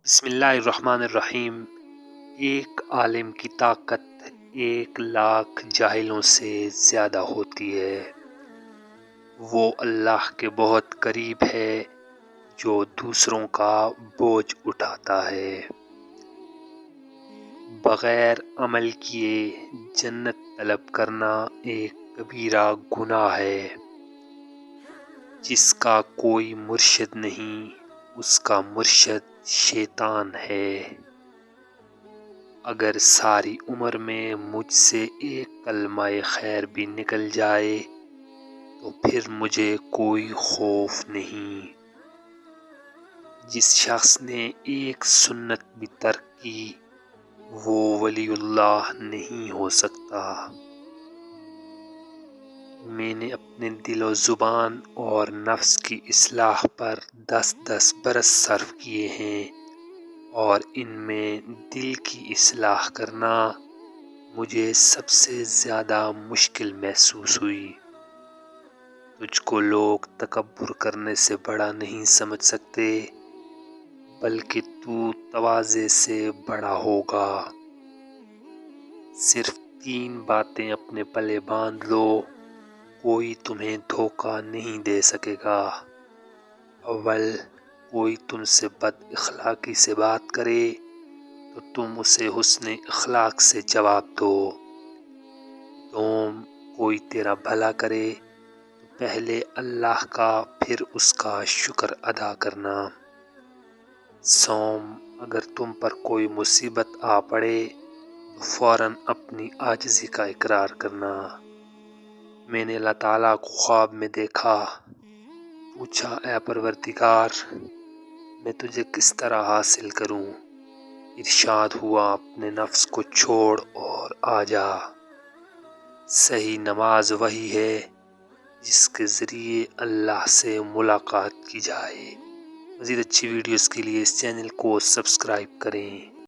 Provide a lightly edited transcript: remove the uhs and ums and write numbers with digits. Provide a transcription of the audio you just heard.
بسم اللہ الرحمن الرحیم۔ ایک عالم کی طاقت 1,00,000 جاہلوں سے زیادہ ہوتی ہے۔ وہ اللہ کے بہت قریب ہے جو دوسروں کا بوجھ اٹھاتا ہے۔ بغیر عمل کیے جنت طلب کرنا ایک کبیرہ گناہ ہے۔ جس کا کوئی مرشد نہیں اس کا مرشد شیطان ہے۔ اگر ساری عمر میں مجھ سے ایک کلمہ خیر بھی نکل جائے تو پھر مجھے کوئی خوف نہیں۔ جس شخص نے ایک سنت بھی ترک کی وہ ولی اللہ نہیں ہو سکتا۔ میں نے اپنے دل و زبان اور نفس کی اصلاح پر 10 برس صرف کیے ہیں، اور ان میں دل کی اصلاح کرنا مجھے سب سے زیادہ مشکل محسوس ہوئی۔ تجھ کو لوگ تکبر کرنے سے بڑا نہیں سمجھ سکتے، بلکہ تو تواضع سے بڑا ہوگا۔ صرف 3 باتیں اپنے پلے باندھ لو، کوئی تمہیں دھوکہ نہیں دے سکے گا۔ اول، کوئی تم سے بد اخلاقی سے بات کرے تو تم اسے حسن اخلاق سے جواب دو۔ دوم، کوئی تیرا بھلا کرے تو پہلے اللہ کا پھر اس کا شکر ادا کرنا۔ سوم، اگر تم پر کوئی مصیبت آ پڑے تو فوراً اپنی عاجزی کا اقرار کرنا۔ میں نے اللہ تعالیٰ کو خواب میں دیکھا، پوچھا اے پروردگار میں تجھے کس طرح حاصل کروں؟ ارشاد ہوا اپنے نفس کو چھوڑ اور آ جا۔ صحیح نماز وہی ہے جس کے ذریعے اللہ سے ملاقات کی جائے۔ مزید اچھی ویڈیوز کے لیے اس چینل کو سبسکرائب کریں۔